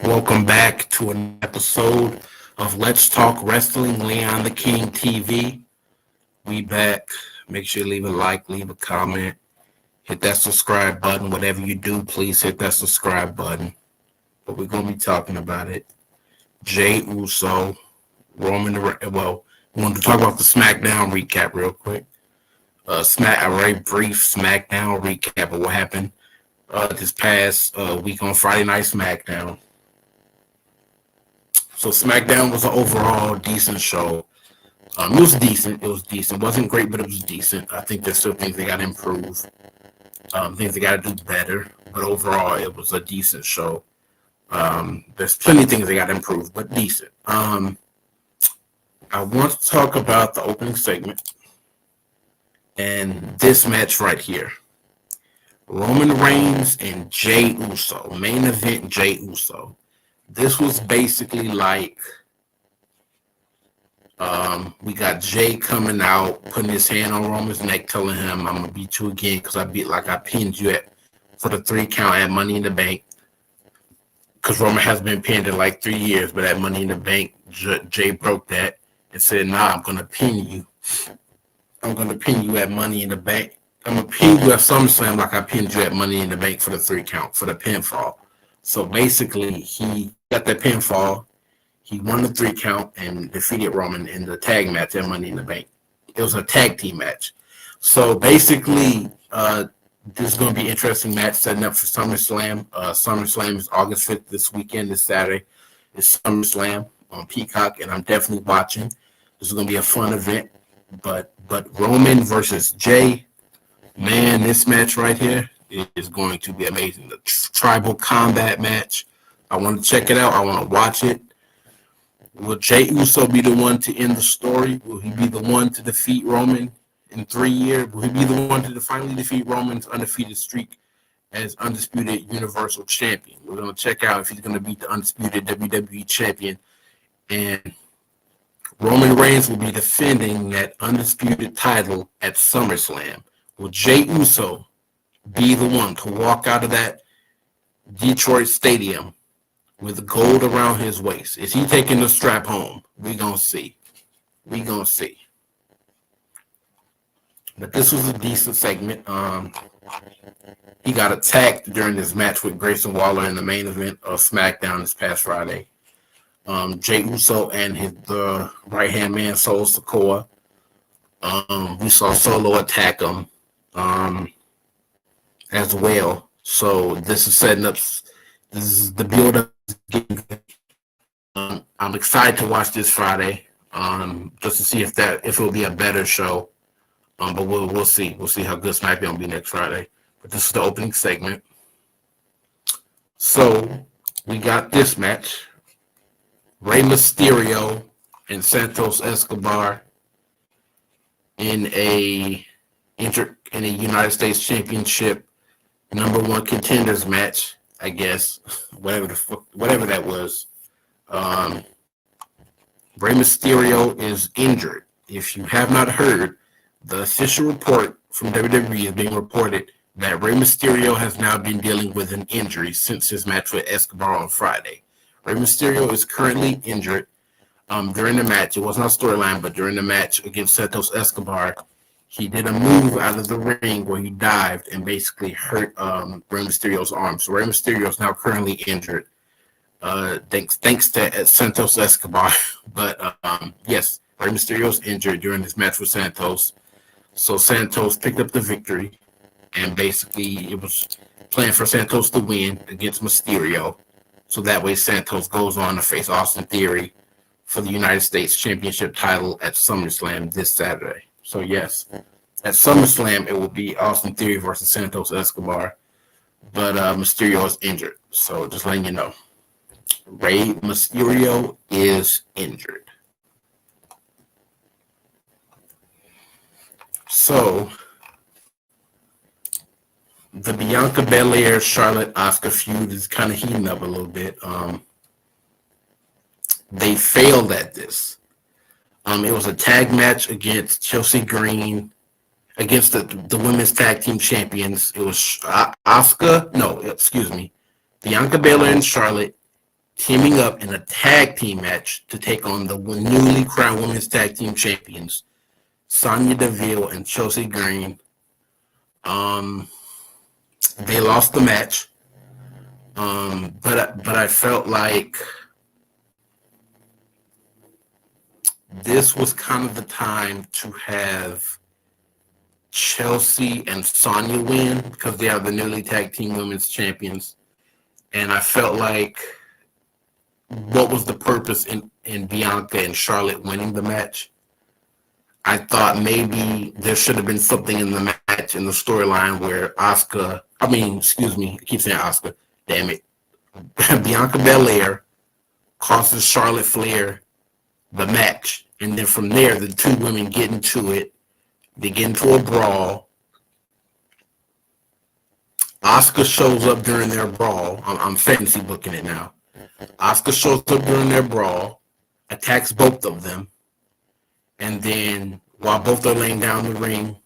Welcome back to an episode of Let's Talk Wrestling, Leon the King TV. We back. Make sure you leave a like, leave a comment, hit that subscribe button. Whatever you do, please hit that subscribe button. But we're going to be talking about it. Jey Uso, Roman Reigns. Well, we want to talk about the SmackDown recap real quick. A very brief SmackDown recap of what happened this past week on Friday Night SmackDown. So SmackDown was an overall decent show. It was decent. It wasn't great, but it was decent. I think there's still things they got to improve. Things they got to do better. But overall, it was a decent show. There's plenty of things they got to improve, but decent. I want to talk about the opening segment and this match right here. Roman Reigns and Jey Uso. Main event, Jey Uso. This was basically like we got Jey coming out, putting his hand on Roman's neck, telling him, I'm going to beat you again because I pinned you for the 3 count at Money in the Bank. Because Roman has been pinned in like 3 years, but at Money in the Bank, Jey broke that and said, nah, I'm going to pin you. I'm going to pin you at Money in the Bank. I'm going to pin you at SummerSlam like I pinned you at Money in the Bank for the 3 count, for the pinfall. So basically, he got that pinfall. He won the 3 count and defeated Roman in the tag match at Money in the Bank. It was a tag team match. So basically, this is going to be an interesting match setting up for SummerSlam. SummerSlam is August 5th this weekend, this Saturday. It's SummerSlam on Peacock, and I'm definitely watching. This is going to be a fun event. But Roman versus Jey, man, this match right here is going to be amazing. The tribal combat match. I want to check it out. I want to watch it. Will Jey Uso be the one to end the story? Will he be the one to defeat Roman in 3 years? Will he be the one to finally defeat Roman's undefeated streak as undisputed Universal Champion? We're going to check out if he's going to beat the undisputed WWE Champion. And Roman Reigns will be defending that undisputed title at SummerSlam. Will Jey Uso be the one to walk out of that Detroit stadium with gold around his waist? Is he taking the strap home? We're going to see. But this was a decent segment. He got attacked during this match with Grayson Waller in the main event of SmackDown this past Friday. Jey Uso and the right-hand man, Solo Sikoa. We saw Solo attack him as well. So this is setting up. This is the build-up. I'm excited to watch this Friday, just to see if it will be a better show. But we'll see. We'll see how good SmackDown will be next Friday. But this is the opening segment. So we got this match: Rey Mysterio and Santos Escobar in a United States Championship #1 contenders match, I guess, whatever that was. Rey Mysterio is injured. If you have not heard, the official report from WWE is being reported that Rey Mysterio has now been dealing with an injury since his match with Escobar on Friday. Rey Mysterio is currently injured. During the match, it wasn't a storyline, but during the match against Santos Escobar, he did a move out of the ring where he dived and basically hurt Rey Mysterio's arm. So Rey Mysterio is now currently injured, thanks to Santos Escobar. But yes, Rey Mysterio is injured during this match with Santos. So Santos picked up the victory, and basically it was planned for Santos to win against Mysterio. So that way Santos goes on to face Austin Theory for the United States Championship title at SummerSlam this Saturday. So yes, at SummerSlam, it will be Austin Theory versus Santos Escobar, but Mysterio is injured. So just letting you know, Rey Mysterio is injured. So the Bianca Belair Charlotte Asuka feud is kind of heating up a little bit. They failed at this. It was a tag match against Chelsea Green, against the women's tag team champions. It was Bianca Belair and Charlotte teaming up in a tag team match to take on the newly crowned women's tag team champions, Sonya Deville and Chelsea Green. They lost the match, but I felt like this was kind of the time to have Chelsea and Sonya win because they are the newly tag team women's champions. And I felt like what was the purpose in Bianca and Charlotte winning the match? I thought maybe there should have been something in the match, in the storyline where I keep saying Asuka, damn it. Bianca Belair causes Charlotte Flair the match. And then from there, the two women get into it. They get into a brawl. Asuka shows up during their brawl. I'm fantasy booking it now. Asuka shows up during their brawl, attacks both of them, and then while both are laying down the ring,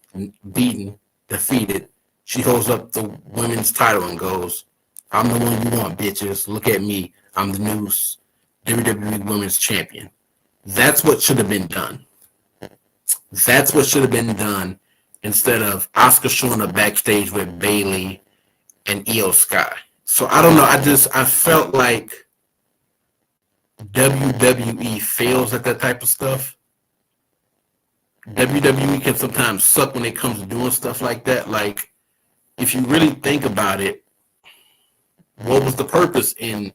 beaten, defeated, she holds up the women's title and goes, "I'm the one you want, bitches. Look at me. I'm the new WWE Women's Champion." That's what should have been done. That's what should have been done instead of Asuka showing up backstage with Bayley and Io Sky. So I don't know. I felt like WWE fails at that type of stuff. WWE can sometimes suck when it comes to doing stuff like that. Like, if you really think about it, what was the purpose in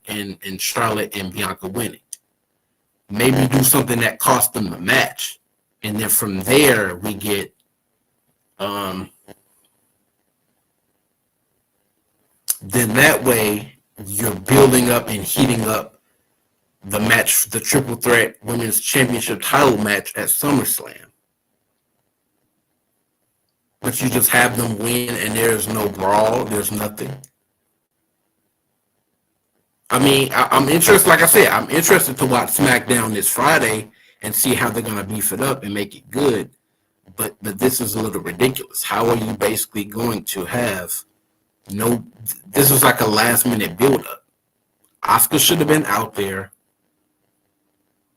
Charlotte and Bianca winning? Maybe do something that cost them the match. And then from there, we get then that way you're building up and heating up the match, the triple threat women's championship title match at SummerSlam. But you just have them win and there's no brawl, there's nothing. I mean, I'm interested, like I said, I'm interested to watch SmackDown this Friday and see how they're going to beef it up and make it good. But this is a little ridiculous. How are you basically going to have this is like a last minute build up. Asuka should have been out there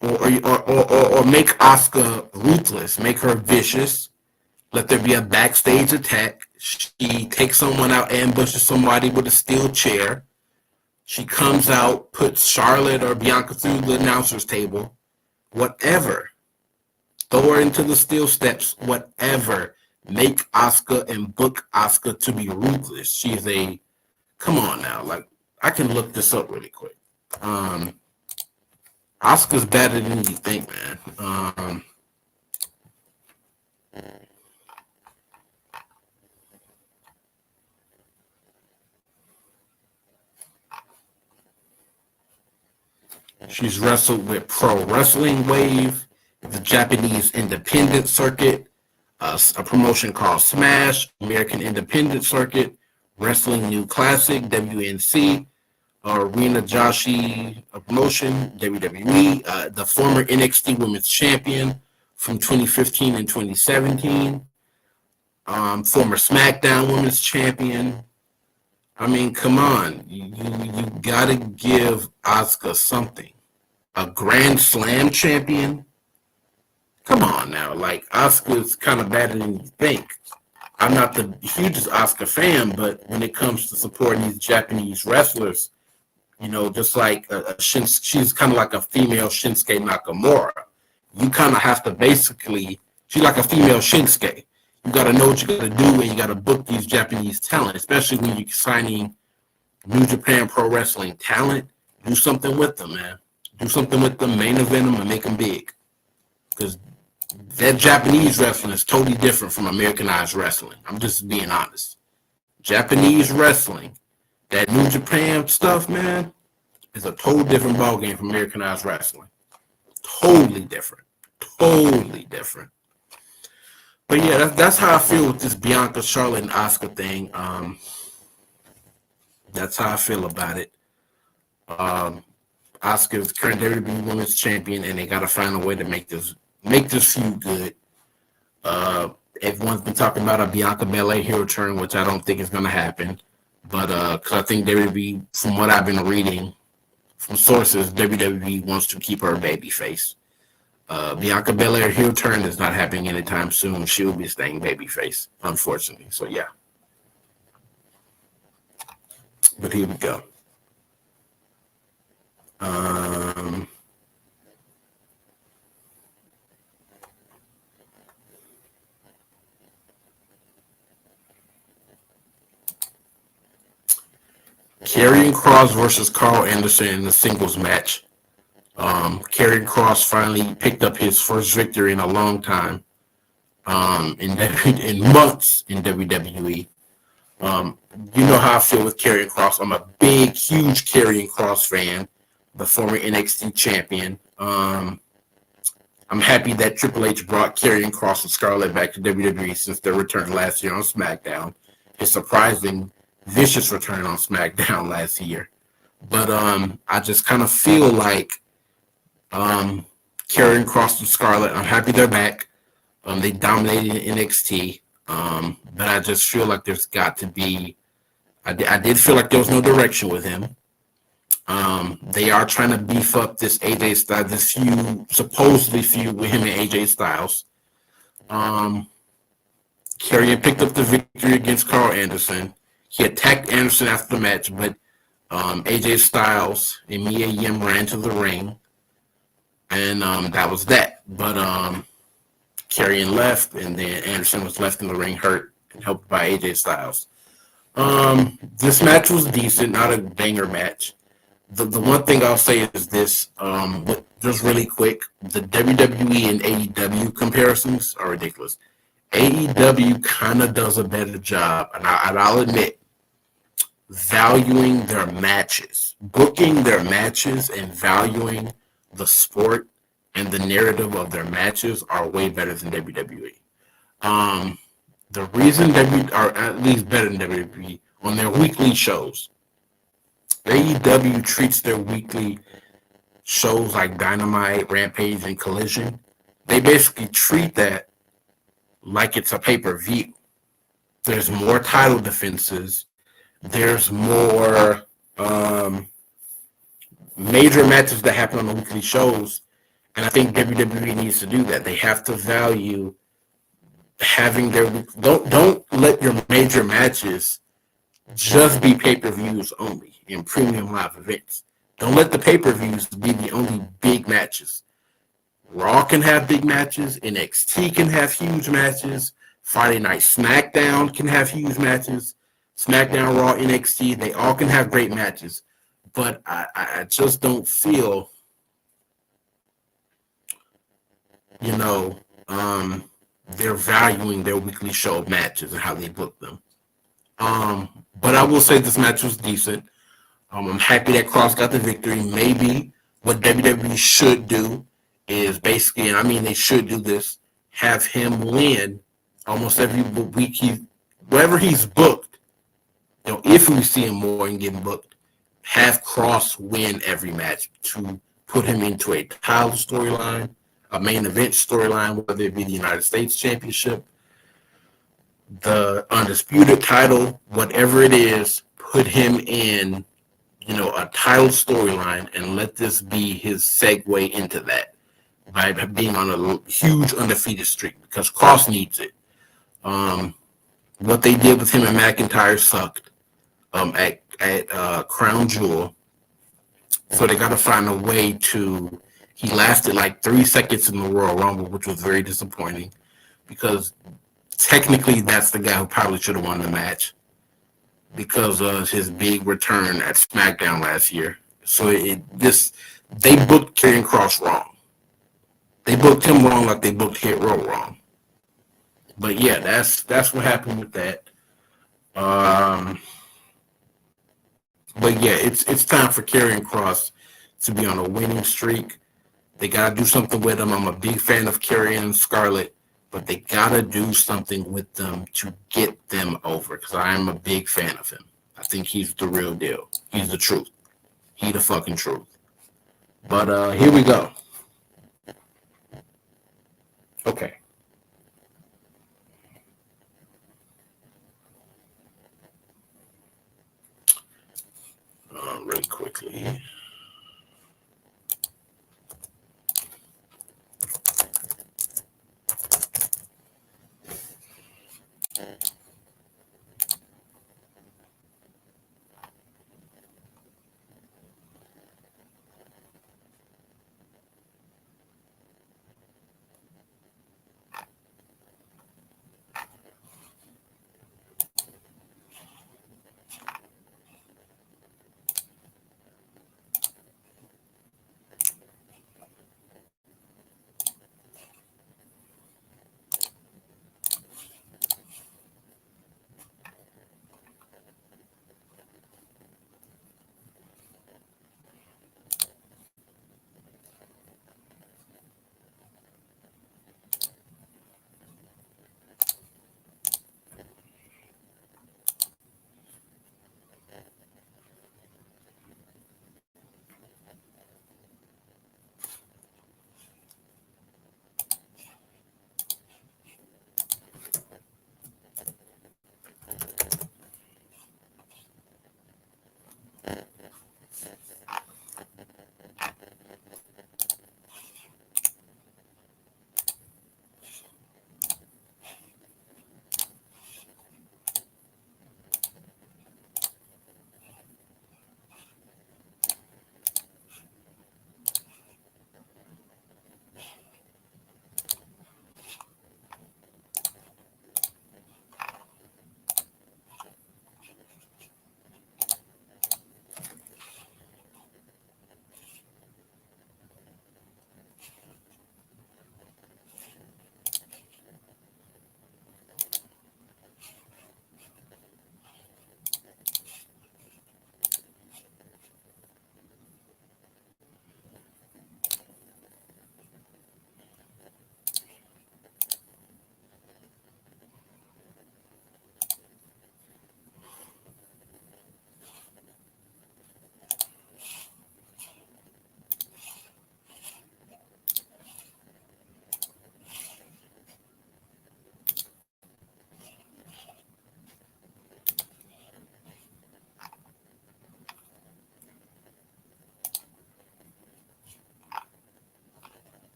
or make Asuka ruthless, make her vicious, let there be a backstage attack. She takes someone out, ambushes somebody with a steel chair. She comes out, puts Charlotte or Bianca through the announcer's table, whatever. Throw her into the steel steps, whatever. Make Asuka and book Asuka to be ruthless. She's come on now. Like, I can look this up really quick. Asuka's better than you think, man. She's wrestled with Pro Wrestling Wave, the Japanese Independent Circuit, a promotion called Smash, American Independent Circuit, Wrestling New Classic, WNC, Arena Joshi promotion, WWE, the former NXT Women's Champion from 2015 and 2017, former SmackDown Women's Champion. I mean, come on. You got to give Asuka something. A Grand Slam champion? Come on now. Like, Asuka's kind of better than you think. I'm not the hugest Asuka fan, but when it comes to supporting these Japanese wrestlers, just like she's kind of like a female Shinsuke Nakamura. You kind of have to basically, she's like a female Shinsuke. You got to know what you got to do and you got to book these Japanese talent, especially when you're signing New Japan Pro Wrestling talent. Do something with them, man. Do something with them, main event them, and make them big. Because that Japanese wrestling is totally different from Americanized wrestling. I'm just being honest. Japanese wrestling, that New Japan stuff, man, is a totally different ballgame from Americanized wrestling. Totally different. Totally different. But yeah, that's how I feel with this Bianca, Charlotte, and Asuka thing. That's how I feel about it. Asuka is current WWE Women's Champion, and they got to find a way to make this feud good. Everyone's been talking about a Bianca Belair heel turn, which I don't think is going to happen. But because I think WWE, from what I've been reading, from sources, WWE wants to keep her babyface. Bianca Belair heel turn is not happening anytime soon. She will be staying babyface, unfortunately. So yeah. But here we go. Karrion Kross versus Carl Anderson in the singles match. Karrion Kross finally picked up his first victory in a long time. In months in WWE. You know how I feel with Karrion Kross. I'm a big, huge Karrion Kross fan, the former NXT champion. I'm happy that Triple H brought Karrion Kross and Scarlett back to WWE since their return last year on SmackDown. His surprising, vicious return on SmackDown last year. But I just kind of feel like Karrion Kross and Scarlett, I'm happy they're back. They dominated NXT. But I just feel like there's got to be. I did feel like there was no direction with him. They are trying to beef up this AJ Styles, this supposedly feud with him and AJ Styles. Karrion picked up the victory against Carl Anderson. He attacked Anderson after the match, but AJ Styles and Mia Yim ran to the ring, and that was that. But Karrion left, and then Anderson was left in the ring hurt and helped by AJ Styles. This match was decent, not a banger match. The one thing I'll say is this, just really quick, the WWE and AEW comparisons are ridiculous. AEW kind of does a better job, and I'll admit, valuing their matches, booking their matches and valuing the sport and the narrative of their matches are way better than WWE. The reason are at least better than WWE on their weekly shows. AEW treats their weekly shows like Dynamite, Rampage, and Collision. They basically treat that like it's a pay-per-view. There's more title defenses. There's more major matches that happen on the weekly shows. And I think WWE needs to do that. They have to value having their don't let your major matches just be pay-per-views only in premium live events. Don't let the pay-per-views be the only big matches. Raw can have big matches. NXT can have huge matches. Friday Night SmackDown can have huge matches. SmackDown, Raw, NXT, they all can have great matches. But I just don't feel, they're valuing their weekly show matches and how they book them. But I will say this match was decent. I'm happy that Cross got the victory. Maybe what WWE should do is basically, and I mean they should do this, have him win almost every week. Wherever he's booked, if we see him more and getting booked, have Cross win every match to put him into a title storyline, a main event storyline, whether it be the United States Championship, the Undisputed title, whatever it is, put him in, a title storyline and let this be his segue into that by being on a huge undefeated streak because Cross needs it. What they did with him and McIntyre sucked at Crown Jewel. So they got to find a way to. He lasted like 3 seconds in the Royal Rumble, which was very disappointing because technically that's the guy who probably should have won the match because of his big return at SmackDown last year. So they booked Karrion Kross wrong. They booked him wrong like they booked Hit Row wrong. But yeah, that's what happened with that. But yeah, it's time for Karrion Kross to be on a winning streak. They gotta do something with him. I'm a big fan of Karrion and Scarlett, but they gotta do something with them to get them over because I am a big fan of him. I think he's the real deal. He's the truth. He the fucking truth. But here we go. Okay. Really quickly.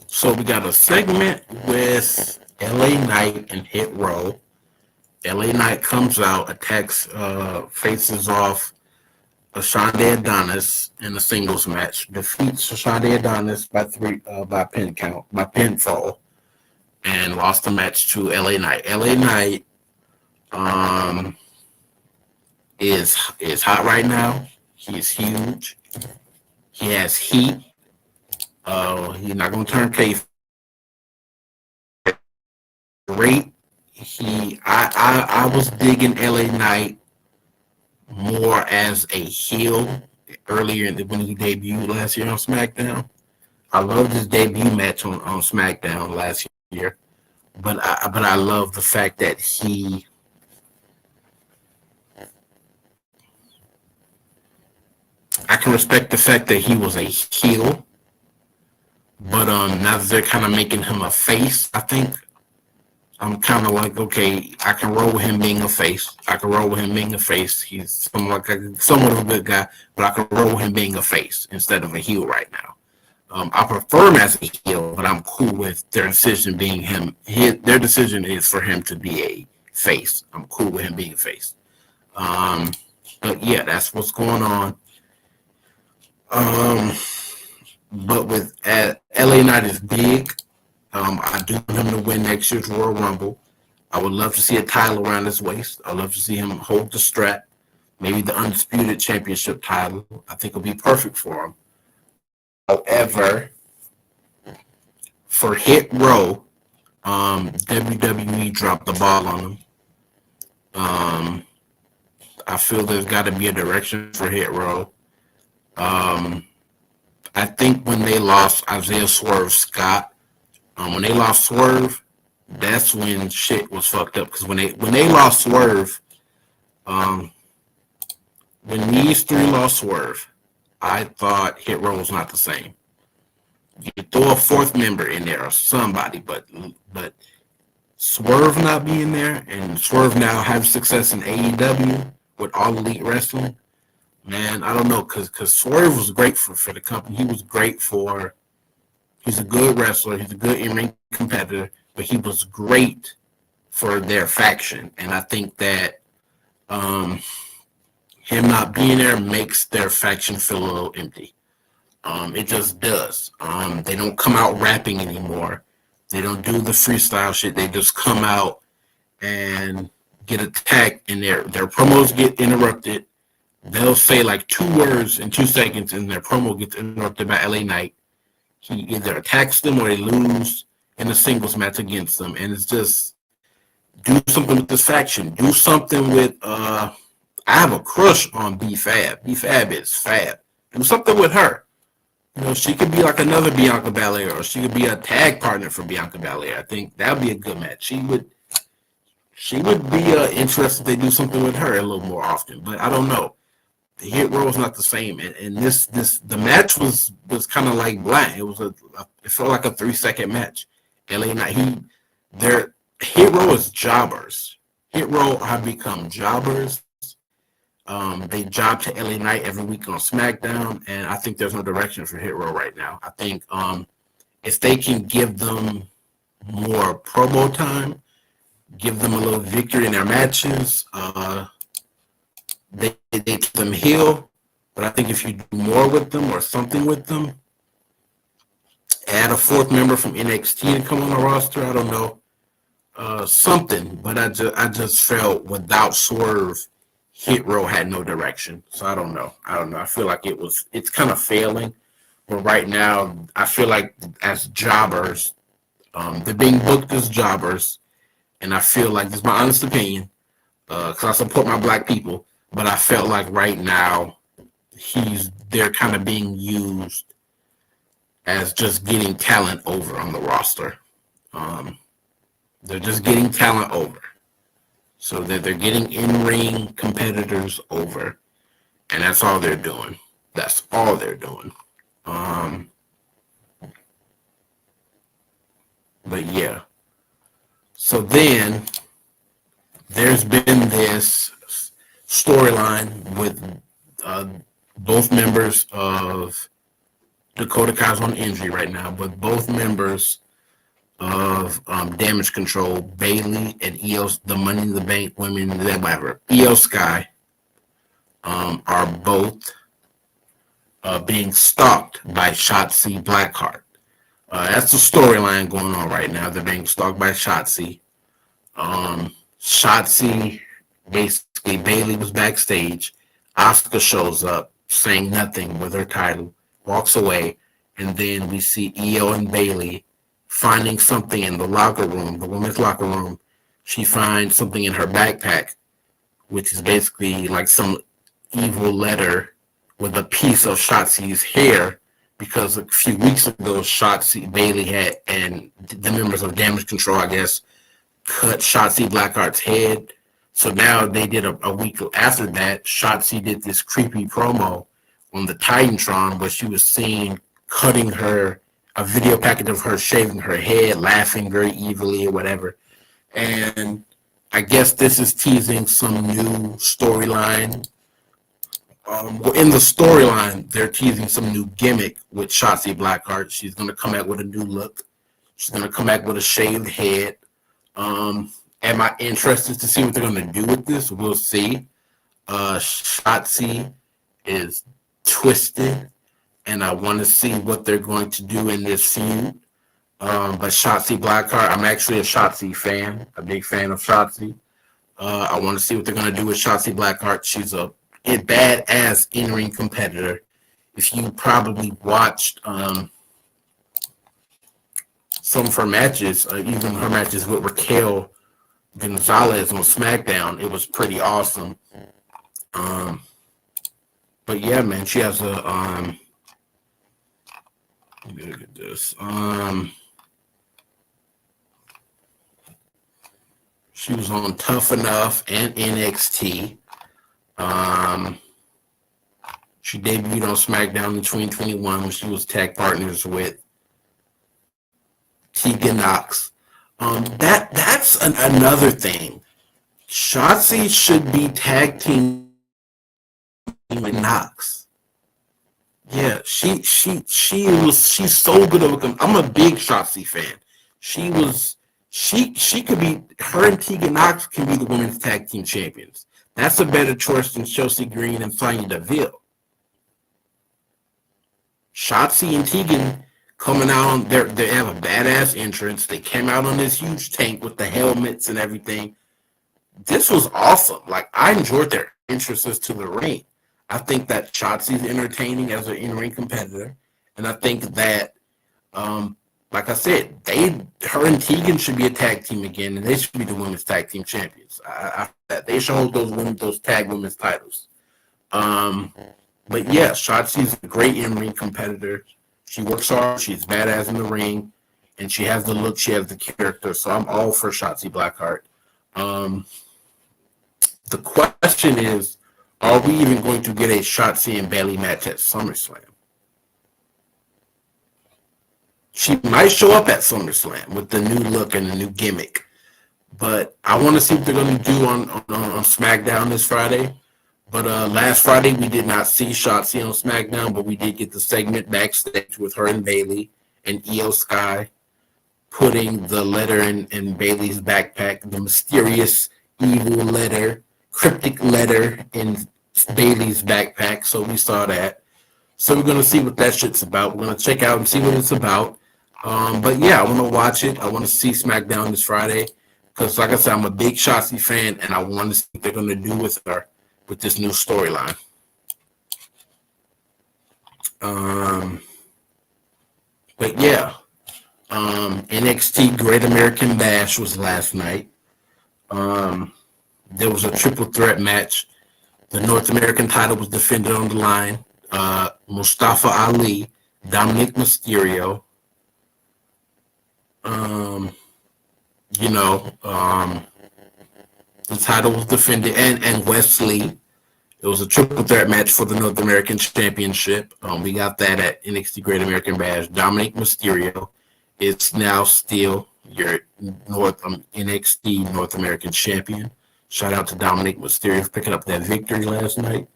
So we got a segment with LA Knight and Hit Row. LA Knight comes out, attacks, faces off Ashante Adonis in a singles match, defeats Ashante Adonis by by pin count, by pinfall, and lost the match to LA Knight. LA Knight is hot right now. He's huge. He has heat. He's not gonna turn case. Great. I was digging LA Knight more as a heel earlier when he debuted last year on SmackDown. I loved his debut match on SmackDown last year, but I love the fact that I can respect the fact that he was a heel, but now that they're kind of making him a face, I think I'm kind of like, okay, I can roll with him being a face. I can roll with him being a face. He's somewhat of a good guy, but I can roll with him being a face instead of a heel right now. I prefer him as a heel, but I'm cool with their decision being him. Their decision is for him to be a face. I'm cool with him being a face. But yeah, that's what's going on. But with LA Knight is big. I do want him to win next year's Royal Rumble. I would love to see a title around his waist. I'd love to see him hold the strap, maybe the Undisputed Championship title. I think it'll be perfect for him. However, for Hit Row, WWE dropped the ball on him. I feel there's got to be a direction for Hit Row. I think when they lost Isaiah Swerve Scott, when they lost Swerve, that's when shit was fucked up. Because when they lost Swerve, when these three lost Swerve, I thought Hit Row was not the same. You throw a fourth member in there or somebody, but Swerve not being there and Swerve now have success in AEW with All Elite Wrestling, man, I don't know, because Swerve was great for the company. He was great for. He's a good wrestler. He's a good in-ring competitor, but he was great for their faction. And I think that him not being there makes their faction feel a little empty. It just does. They don't come out rapping anymore. They don't do the freestyle shit. They just come out and get attacked, and their promos get interrupted. They'll say like 2 words in 2 seconds, and their promo gets interrupted by LA Knight. He either attacks them or they lose in a singles match against them. And it's just, do something with this faction. Do something with, I have a crush on B-Fab. B-Fab is fab. Do something with her. You know, she could be like another Bianca Belair, or she could be a tag partner for Bianca Belair. I think that would be a good match. She would be interested if they do something with her a little more often. But I don't know. The Hit Row is not the same, and the match was kind of like bland. It was it felt like a 3-second match. LA Knight, their Hit Row is jobbers. Hit Row have become jobbers. They job to LA Knight every week on SmackDown, and I think there's no direction for Hit Row right now. I think if they can give them more promo time, give them a little victory in their matches, they keep them heel, but I think if you do more with them or something with them, add a fourth member from NXT to come on the roster, I don't know, something. But I just felt without Swerve, Hit Row had no direction. So I don't know. I feel like it's kind of failing. But right now, I feel like as jobbers, they're being booked as jobbers, and I feel like, this is my honest opinion, because I support my black people. But I felt like right now they're kind of being used as just getting talent over on the roster. They're just getting talent over. So that they're getting in-ring competitors over. And that's all they're doing. That's all they're doing. But yeah. So then there's been this storyline with both members of Dakota Kai's on injury right now, but both members of Damage Control, Bailey and Io, the Money in the Bank women, whatever, Io Sky, are both being stalked by Shotzi Blackheart. That's the storyline going on right now. They're being stalked by Shotzi. Shotzi, basically, Bailey was backstage. Asuka shows up, saying nothing with her title, walks away, and then we see Io and Bailey finding something in the locker room, the women's locker room. She finds something in her backpack, which is basically like some evil letter with a piece of Shotzi's hair, because a few weeks ago, Bailey had, and the members of Damage Control, I guess, cut Shotzi Blackheart's head. So now they did a week after that, Shotzi did this creepy promo on the Titantron where she was seen cutting her, a video package of her shaving her head, laughing very evilly or whatever. And I guess this is teasing some new storyline. In the storyline, they're teasing some new gimmick with Shotzi Blackheart. She's going to come out with a new look. She's going to come back with a shaved head. Am I interested to see what they're going to do with this? We'll see. Shotzi is twisted, and I want to see what they're going to do in this feud. But Shotzi Blackheart, I'm actually a Shotzi fan, a big fan of Shotzi. I want to see what they're going to do with Shotzi Blackheart. She's a badass in-ring competitor. If you probably watched some of her matches, even her matches with Raquel Gonzalez on SmackDown, it was pretty awesome. But yeah, man, she has a let me look at this. She was on Tough Enough and NXT. She debuted on SmackDown in 2021 when she was tag partners with Tegan Knox. That's another thing. Shotzi should be tag team with Knox. Yeah, she's so good of a. I'm a big Shotzi fan. She could be, her and Tegan Knox can be the women's tag team champions. That's a better choice than Chelsea Green and Sonya Deville. Shotzi and Tegan coming out on they have a badass entrance. They came out on this huge tank with the helmets and everything. This was awesome. Like, I enjoyed their entrances to the ring. I think that Shotzi's entertaining as an in-ring competitor, and I think that, like I said, her and Tegan should be a tag team again, and they should be the women's tag team champions. They should hold those tag women's titles. But yeah, Shotzi's a great in-ring competitor. She works hard. She's badass in the ring, and she has the look. She has the character. So I'm all for Shotzi Blackheart. The question is, are we even going to get a Shotzi and Bayley match at SummerSlam? She might show up at SummerSlam with the new look and the new gimmick. But I want to see what they're going to do on SmackDown this Friday. But last Friday, we did not see Shotzi on SmackDown, but we did get the segment backstage with her and Bayley and Io Sky putting the letter in Bayley's backpack, the mysterious evil letter, cryptic letter in Bayley's backpack. So we saw that. So we're going to see what that shit's about. We're going to check out and see what it's about. But yeah, I want to watch it. I want to see SmackDown this Friday because, like I said, I'm a big Shotzi fan, and I want to see what they're going to do with her with this new storyline. But yeah, NXT Great American Bash was last night. There was a triple threat match. The North American title was defended on the line. Mustafa Ali, Dominic Mysterio. The title was defended, and Wesley. It was a triple threat match for the North American Championship. We got that at NXT Great American Bash. Dominic Mysterio is now still your NXT North American Champion. Shout out to Dominic Mysterio for picking up that victory last night.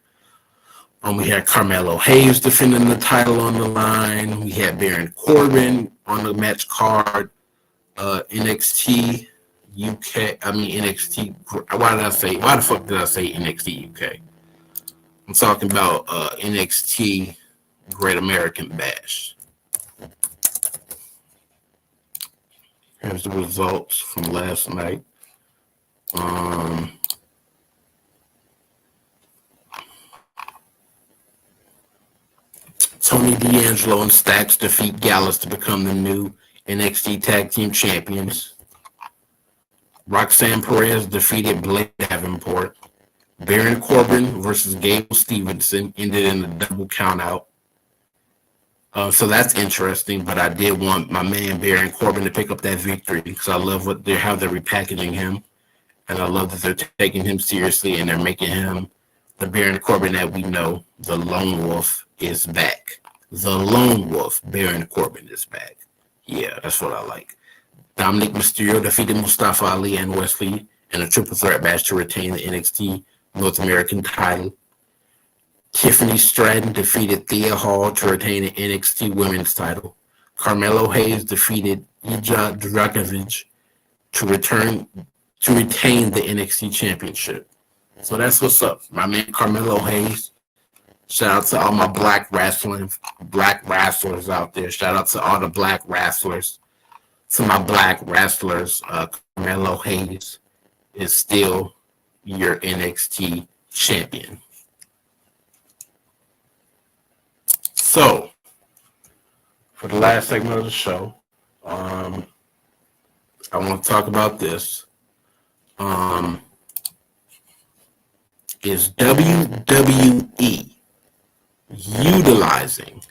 We had Carmelo Hayes defending the title on the line. We had Baron Corbin on the match card. NXT UK. NXT. Why the fuck did I say NXT UK? I'm talking about NXT Great American Bash. Here's the results from last night. Tony D'Angelo and Stacks defeat Gallus to become the new NXT Tag Team Champions. Roxanne Perez defeated Blake Davenport. Baron Corbin versus Gable Stevenson ended in a double countout. So that's interesting, but I did want my man Baron Corbin to pick up that victory because I love how they're repackaging him, and I love that they're taking him seriously and they're making him the Baron Corbin that we know. The Lone Wolf is back. The Lone Wolf, Baron Corbin, is back. Yeah, that's what I like. Dominic Mysterio defeated Mustafa Ali and Wesley in a triple threat match to retain the NXT North American title. Tiffany Stratton defeated Thea Hall to retain the NXT Women's title. Carmelo Hayes defeated Ilja Dragovic to retain the NXT Championship. So that's what's up. My man Carmelo Hayes. Shout out to all my black wrestlers out there. Shout out to all the black wrestlers. To my black wrestlers, Carmelo Hayes is still your NXT champion. So, for the last segment of the show, I want to talk about this. Is WWE utilizing,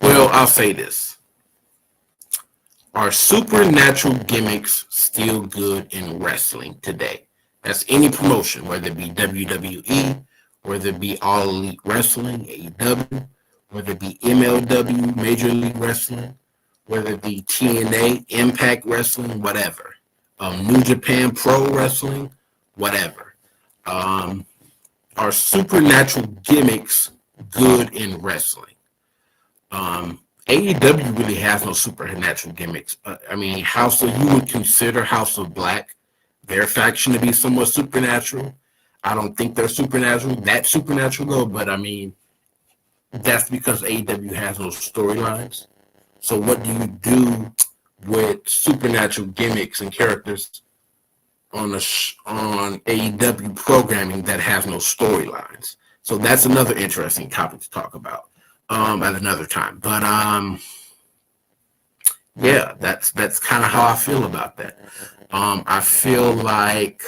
well, I'll say this. Are supernatural gimmicks still good in wrestling today? That's any promotion, whether it be WWE, whether it be All Elite Wrestling, AEW, whether it be MLW, Major League Wrestling, whether it be TNA, Impact Wrestling, whatever. New Japan Pro Wrestling, whatever. Are supernatural gimmicks good in wrestling? AEW really has no supernatural gimmicks. I mean, you would consider House of Black, their faction, to be somewhat supernatural. I don't think they're that supernatural though, but I mean, that's because AEW has no storylines. So what do you do with supernatural gimmicks and characters on AEW programming that has no storylines? So that's another interesting topic to talk about at another time. But yeah, that's kind of how I feel about that. I feel like